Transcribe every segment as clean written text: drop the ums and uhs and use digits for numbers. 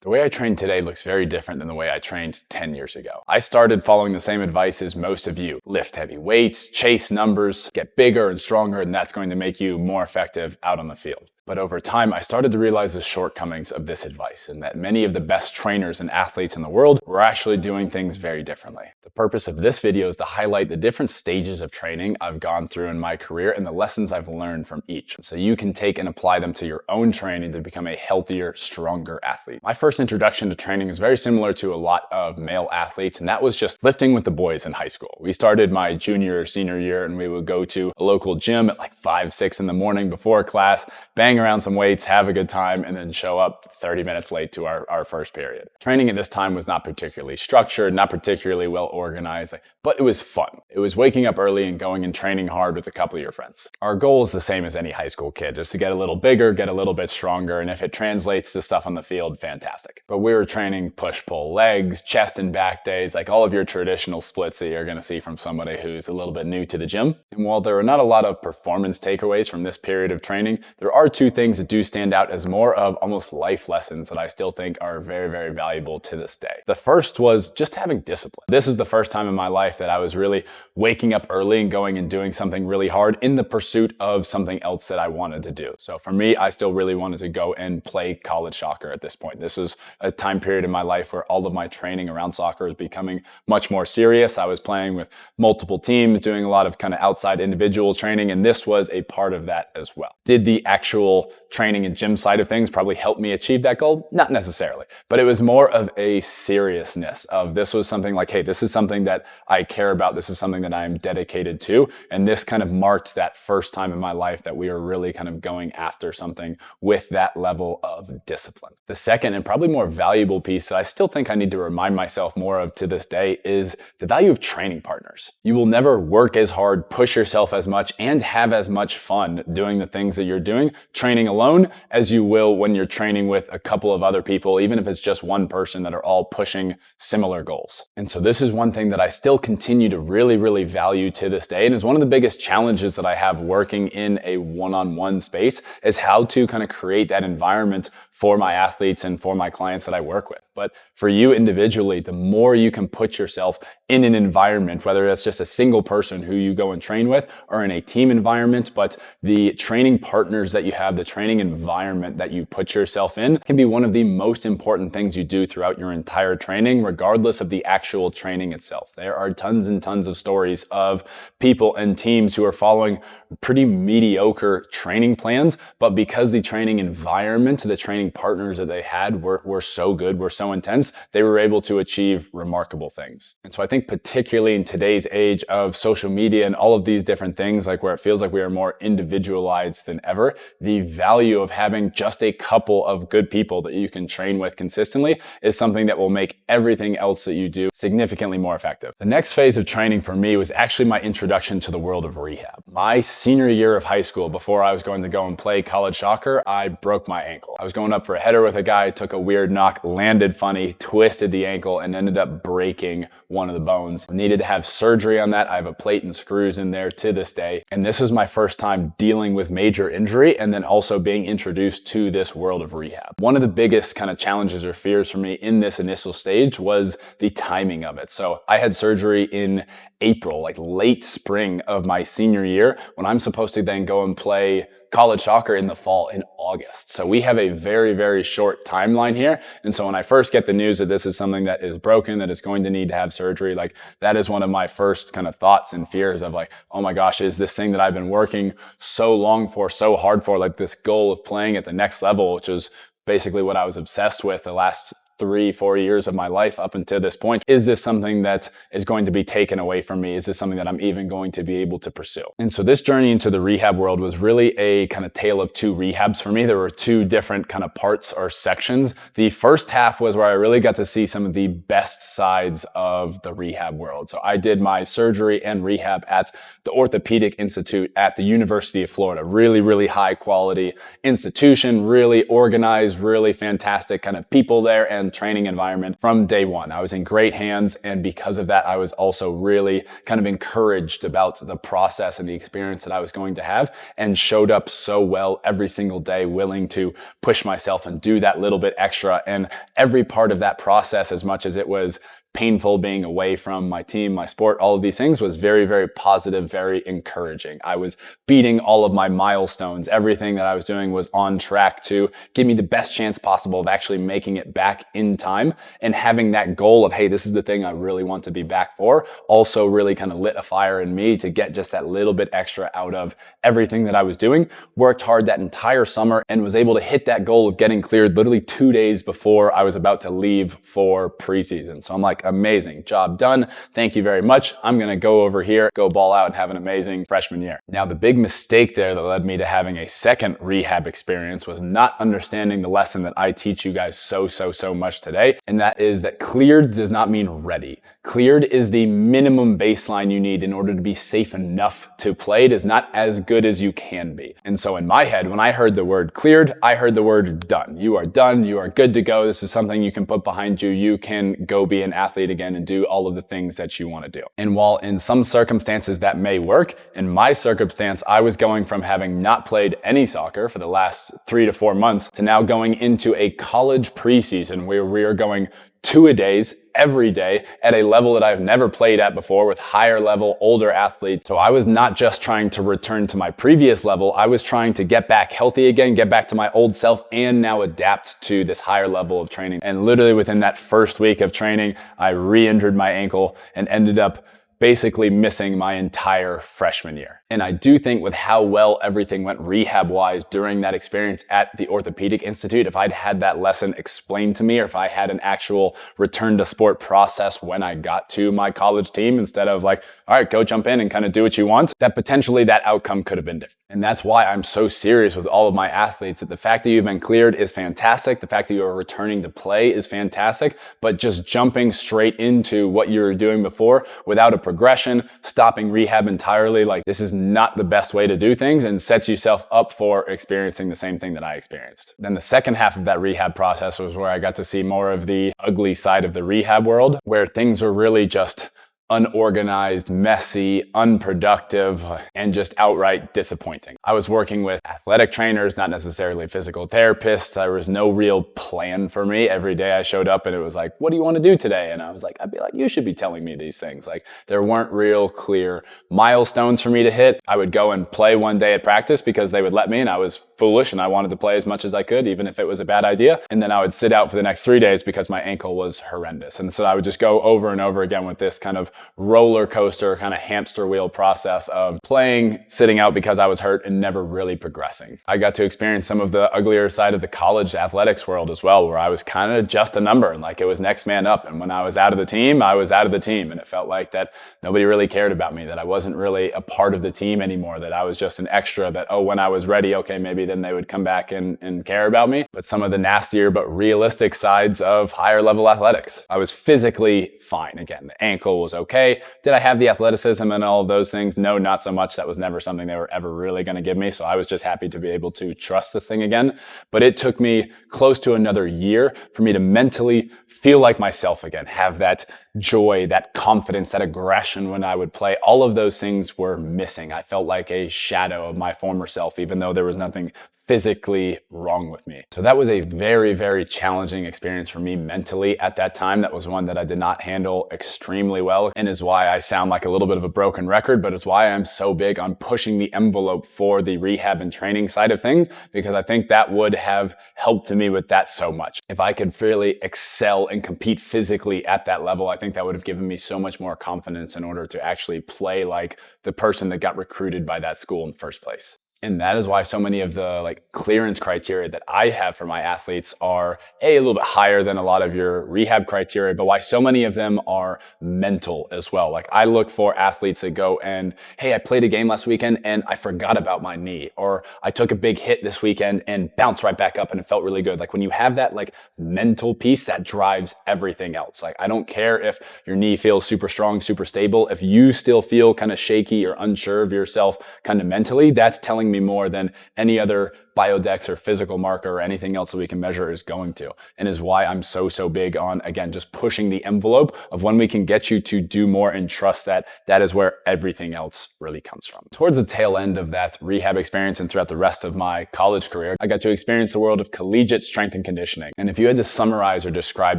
The way I train today looks very different than the way I trained 10 years ago. I started following the same advice as most of you. Lift heavy weights, chase numbers, get bigger and stronger, and that's going to make you more effective out on the field. But over time, I started to realize the shortcomings of this advice and that many of the best trainers and athletes in the world were actually doing things very differently. The purpose of this video is to highlight the different stages of training I've gone through in my career and the lessons I've learned from each, so you can take and apply them to your own training to become a healthier, stronger athlete. My first introduction to training is very similar to a lot of male athletes, and that was just lifting with the boys in high school. We started my junior or senior year and we would go to a local gym at like 5, 6 in the morning before class, bang around some weights, have a good time, and then show up 30 minutes late to our first period. Training at this time was not particularly structured, not particularly well organized, but it was fun. It was waking up early and going and training hard with a couple of your friends. Our goal is the same as any high school kid, just to get a little bigger, get a little bit stronger, and if it translates to stuff on the field, fantastic. But we were training push-pull legs, chest and back days, like all of your traditional splits that you're gonna see from somebody who's a little bit new to the gym. And while there are not a lot of performance takeaways from this period of training, there are two things that do stand out as more of almost life lessons that I still think are very, very valuable to this day. The first was just having discipline. This is the first time in my life that I was really waking up early and going and doing something really hard in the pursuit of something else that I wanted to do. So for me, I still really wanted to go and play college soccer at this point. This was a time period in my life where all of my training around soccer was becoming much more serious. I was playing with multiple teams, doing a lot of kind of outside individual training, and this was a part of that as well. Did the actual training and gym side of things probably help me achieve that goal? Not necessarily, but it was more of a seriousness of this was something like, hey, this is something that I care about. This is something that I'm dedicated to. And this kind of marked that first time in my life that we were really kind of going after something with that level of discipline. The second and probably more valuable piece that I still think I need to remind myself more of to this day is the value of training partners. You will never work as hard, push yourself as much, and have as much fun doing the things that you're doing training alone as you will when you're training with a couple of other people, even if it's just one person that are all pushing similar goals. And so this is one thing that I still continue to really, really value to this day, and is one of the biggest challenges that I have working in a one-on-one space is how to kind of create that environment for my athletes and for my clients that I work with. But for you individually, the more you can put yourself in an environment, whether it's just a single person who you go and train with or in a team environment, but the training partners that you have, the training environment that you put yourself in can be one of the most important things you do throughout your entire training, regardless of the actual training itself. There are tons and tons of stories of people and teams who are following pretty mediocre training plans, but because the training environment, the training partners that they had were so good, were so intense, they were able to achieve remarkable things. And so I think particularly in today's age of social media and all of these different things, like where it feels like we are more individualized than ever, the value of having just a couple of good people that you can train with consistently is something that will make everything else that you do significantly more effective. The next phase of training for me was actually my introduction to the world of rehab. My senior year of high school, before I was going to go and play college soccer, I broke my ankle. I was going up for a header with a guy, took a weird knock, landed funny, twisted the ankle, and ended up breaking one of the bones. I needed to have surgery on that. I have a plate and screws in there to this day. And this was my first time dealing with major injury and then also being introduced to this world of rehab. One of the biggest kind of challenges or fears for me in this initial stage was the timing of it. So I had surgery in April, like late spring of my senior year, when I'm supposed to then go and play college soccer in the fall in August. So we have a very, very short timeline here. And so when I first get the news that this is something that is broken, that is going to need to have surgery, like that is one of my first kind of thoughts and fears of like, oh my gosh, is this thing that I've been working so long for, so hard for, like this goal of playing at the next level, which is basically what I was obsessed with the last 3-4 years of my life up until this point. Is this something that is going to be taken away from me? Is this something that I'm even going to be able to pursue? And so this journey into the rehab world was really a kind of tale of two rehabs for me. There were two different kind of parts or sections. The first half was where I really got to see some of the best sides of the rehab world. So I did my surgery and rehab at the Orthopedic Institute at the University of Florida. Really, really high quality institution, really organized, really fantastic kind of people there, and and training environment from day one. I was in great hands, and because of that, I was also really kind of encouraged about the process and the experience that I was going to have, and showed up so well every single day, willing to push myself and do that little bit extra. And every part of that process, as much as it was painful being away from my team, my sport, all of these things, was very, very positive, very encouraging. I was beating all of my milestones. Everything that I was doing was on track to give me the best chance possible of actually making it back in time. And having that goal of, hey, this is the thing I really want to be back for, also really kind of lit a fire in me to get just that little bit extra out of everything that I was doing. Worked hard that entire summer and was able to hit that goal of getting cleared literally 2 days before I was about to leave for preseason. So I'm like, amazing, job done. Thank you very much. I'm going to go over here, go ball out, and have an amazing freshman year. Now, the big mistake there that led me to having a second rehab experience was not understanding the lesson that I teach you guys so much today. And that is that cleared does not mean ready. Cleared is the minimum baseline you need in order to be safe enough to play. It is not as good as you can be. And so in my head, when I heard the word cleared, I heard the word done. You are done. You are good to go. This is something you can put behind you. You can go be an athlete again and do all of the things that you want to do. And while in some circumstances that may work, in my circumstance, I was going from having not played any soccer for the last 3 to 4 months to now going into a college preseason where we are going 2-a-days every day at a level that I've never played at before with higher level, older athletes. So I was not just trying to return to my previous level, I was trying to get back healthy again, get back to my old self, and now adapt to this higher level of training. And literally within that first week of training, I re-injured my ankle and ended up basically missing my entire freshman year. And I do think with how well everything went rehab-wise during that experience at the Orthopedic Institute, if I'd had that lesson explained to me, or if I had an actual return to sport process when I got to my college team, instead of like, all right, go jump in and kind of do what you want, that potentially that outcome could have been different. And that's why I'm so serious with all of my athletes, that the fact that you've been cleared is fantastic. The fact that you are returning to play is fantastic, but just jumping straight into what you were doing before without a progression, stopping rehab entirely, like this is not the best way to do things, and sets yourself up for experiencing the same thing that I experienced. Then the second half of that rehab process was where I got to see more of the ugly side of the rehab world, where things were really just unorganized, messy, unproductive, and just outright disappointing. I was working with athletic trainers, not necessarily physical therapists. There was no real plan for me. Every day I showed up and it was like, what do you want to do today? And I'd be like, you should be telling me these things. Like, there weren't real clear milestones for me to hit. I would go and play one day at practice because they would let me, and I was foolish and I wanted to play as much as I could, even if it was a bad idea. And then I would sit out for the next 3 days because my ankle was horrendous. And so I would just go over and over again with this kind of roller coaster, kind of hamster wheel process of playing, sitting out because I was hurt, and never really progressing. I got to experience some of the uglier side of the college athletics world as well, where I was kind of just a number and like it was next man up. And when I was out of the team, I was out of the team. And it felt like that nobody really cared about me, that I wasn't really a part of the team anymore, that I was just an extra, that, oh, when I was ready, okay, maybe then they would come back and care about me. But some of the nastier but realistic sides of higher level athletics. I was physically fine. Again, the ankle was okay. Did I have the athleticism and all of those things? No, not so much. That was never something they were ever really going to give me. So I was just happy to be able to trust the thing again. But it took me close to another year for me to mentally feel like myself again, have that joy, that confidence, that aggression when I would play. All of those things were missing. I felt like a shadow of my former self, even though there was nothing physically wrong with me. So that was a very, very challenging experience for me mentally at that time. That was one that I did not handle extremely well, and is why I sound like a little bit of a broken record, but it's why I'm so big on pushing the envelope for the rehab and training side of things, because I think that would have helped me with that so much. If I could really excel and compete physically at that level, I think that would have given me so much more confidence in order to actually play like the person that got recruited by that school in the first place. And that is why so many of the clearance criteria that I have for my athletes are a little bit higher than a lot of your rehab criteria, but why so many of them are mental as well. Like, I look for athletes that go and, hey, I played a game last weekend and I forgot about my knee, or I took a big hit this weekend and bounced right back up and it felt really good. Like, when you have that mental piece, that drives everything else. Like, I don't care if your knee feels super strong, super stable. If you still feel kind of shaky or unsure of yourself kind of mentally, that's telling me more than any other biodex or physical marker or anything else that we can measure is going to, and is why I'm so big on, again, just pushing the envelope of when we can get you to do more and trust that that is where everything else really comes from. Towards the tail end of that rehab experience and throughout the rest of my college career, I got to experience the world of collegiate strength and conditioning. And if you had to summarize or describe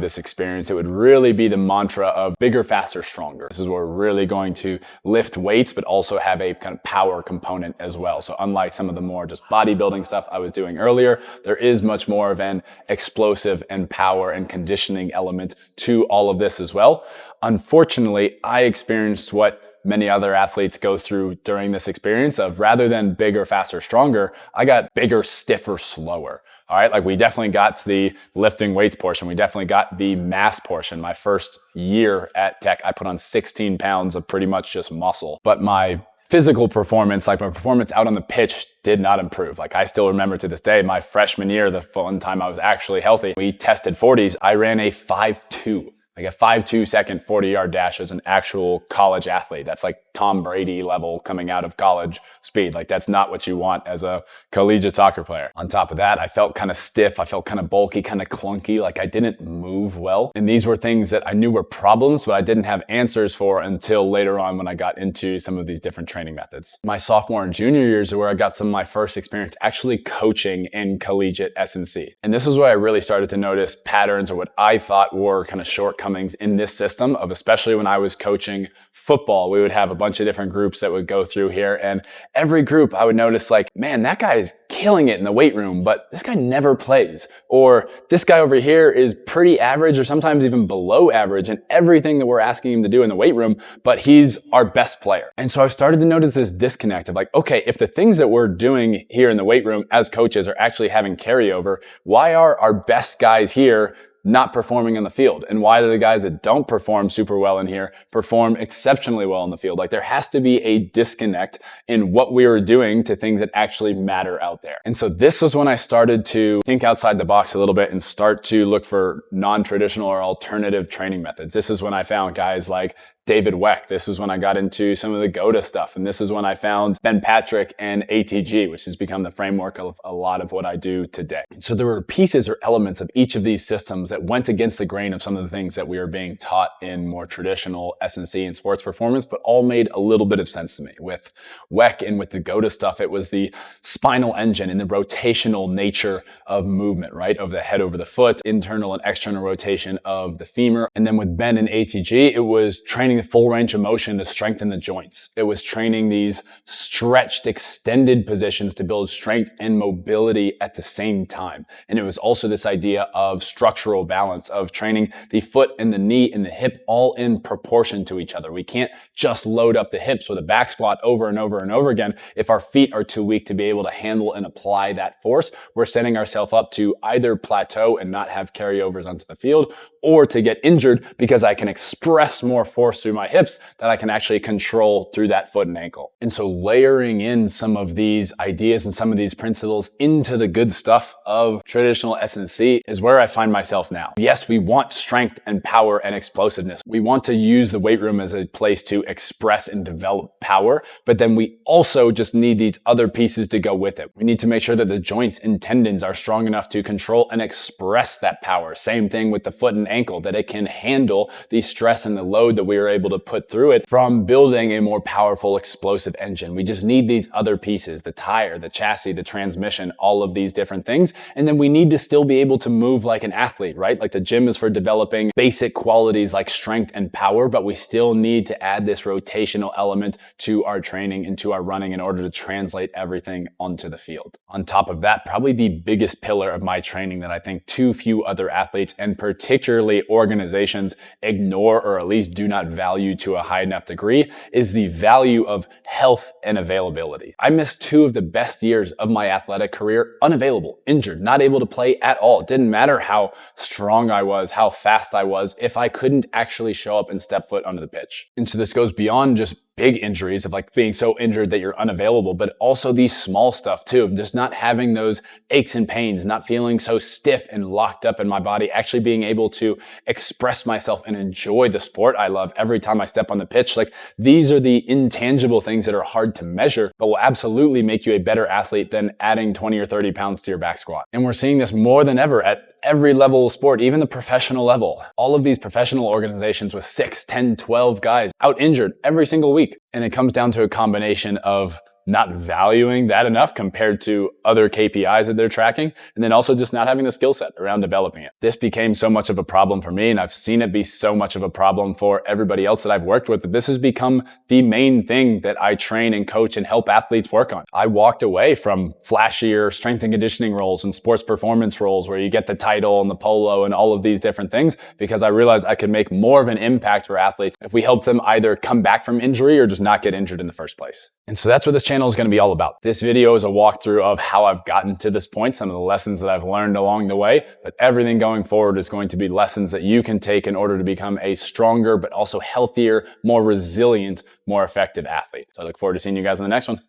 this experience, it would really be the mantra of bigger, faster, stronger. This is where we're really going to lift weights, but also have a kind of power component as well. So unlike some of the more just bodybuilding stuff I was doing earlier, there is much more of an explosive and power and conditioning element to all of this as well. Unfortunately, I experienced what many other athletes go through during this experience of, rather than bigger, faster, stronger, I got bigger, stiffer, slower. All right, like we definitely got to the lifting weights portion. We definitely got the mass portion. My first year at Tech, I put on 16 pounds of pretty much just muscle. But my physical performance, like my performance out on the pitch, did not improve. Like I still remember to this day, my freshman year, the one time I was actually healthy, we tested 40s. I ran a 5.2. Like a 5.2 second 40-yard dash as an actual college athlete. That's like Tom Brady level coming out of college speed. Like that's not what you want as a collegiate soccer player. On top of that, I felt kind of stiff. I felt kind of bulky, kind of clunky. Like I didn't move well. And these were things that I knew were problems, but I didn't have answers for until later on when I got into some of these different training methods. My sophomore and junior years are where I got some of my first experience actually coaching in collegiate S&C. And this is where I really started to notice patterns, or what I thought were kind of shortcomings in this system of, especially when I was coaching football, we would have a bunch of different groups that would go through here. And every group I would notice like, man, that guy is killing it in the weight room, but this guy never plays. Or this guy over here is pretty average or sometimes even below average in everything that we're asking him to do in the weight room, but he's our best player. And so I started to notice this disconnect of like, okay, if the things that we're doing here in the weight room as coaches are actually having carryover, why are our best guys here not performing in the field? And why do the guys that don't perform super well in here perform exceptionally well in the field? Like there has to be a disconnect in what we were doing to things that actually matter out there. And so this was when I started to think outside the box a little bit and start to look for non-traditional or alternative training methods. This is when I found guys like David Weck. This is when I got into some of the GOTA stuff. And this is when I found Ben Patrick and ATG, which has become the framework of a lot of what I do today. So there were pieces or elements of each of these systems that went against the grain of some of the things that we were being taught in more traditional S&C and sports performance, but all made a little bit of sense to me. With Weck and with the GOTA stuff, it was the spinal engine and the rotational nature of movement, right? Of the head over the foot, internal and external rotation of the femur. And then with Ben and ATG, it was training the full range of motion to strengthen the joints. It was training these stretched, extended positions to build strength and mobility at the same time. And it was also this idea of structural balance, of training the foot and the knee and the hip all in proportion to each other. We can't just load up the hips with a back squat over and over and over again. If our feet are too weak to be able to handle and apply that force, we're setting ourselves up to either plateau and not have carryovers onto the field, or to get injured because I can express more force through my hips that I can actually control through that foot and ankle. And so layering in some of these ideas and some of these principles into the good stuff of traditional S&C is where I find myself now. Yes, we want strength and power and explosiveness. We want to use the weight room as a place to express and develop power, but then we also just need these other pieces to go with it. We need to make sure that the joints and tendons are strong enough to control and express that power. Same thing with the foot and ankle, that it can handle the stress and the load that we are able to put through it from building a more powerful, explosive engine. We just need these other pieces, the tire, the chassis, the transmission, all of these different things. And then we need to still be able to move like an athlete, right? Like the gym is for developing basic qualities like strength and power, but we still need to add this rotational element to our training and to our running in order to translate everything onto the field. On top of that, probably the biggest pillar of my training that I think too few other athletes and particularly organizations ignore, or at least do not value to a high enough degree, is the value of health and availability. I missed 2 of the best years of my athletic career unavailable, injured, not able to play at all. It didn't matter how strong I was, how fast I was, if I couldn't actually show up and step foot onto the pitch. And so this goes beyond just big injuries of like being so injured that you're unavailable, but also these small stuff too, of just not having those aches and pains, not feeling so stiff and locked up in my body, actually being able to express myself and enjoy the sport I love every time I step on the pitch. Like, these are the intangible things that are hard to measure, but will absolutely make you a better athlete than adding 20 or 30 pounds to your back squat. And we're seeing this more than ever at every level of sport, even the professional level. All of these professional organizations with 6, 10, 12 guys out injured every single week. And it comes down to a combination of not valuing that enough compared to other KPIs that they're tracking, and then also just not having the skill set around developing it. This became so much of a problem for me, and I've seen it be so much of a problem for everybody else that I've worked with, that this has become the main thing that I train and coach and help athletes work on. I walked away from flashier strength and conditioning roles and sports performance roles where you get the title and the polo and all of these different things, because I realized I could make more of an impact for athletes if we helped them either come back from injury or just not get injured in the first place. And so that's what this channel is going to be all about. This video is a walkthrough of how I've gotten to this point, some of the lessons that I've learned along the way, but everything going forward is going to be lessons that you can take in order to become a stronger, but also healthier, more resilient, more effective athlete. So I look forward to seeing you guys in the next one.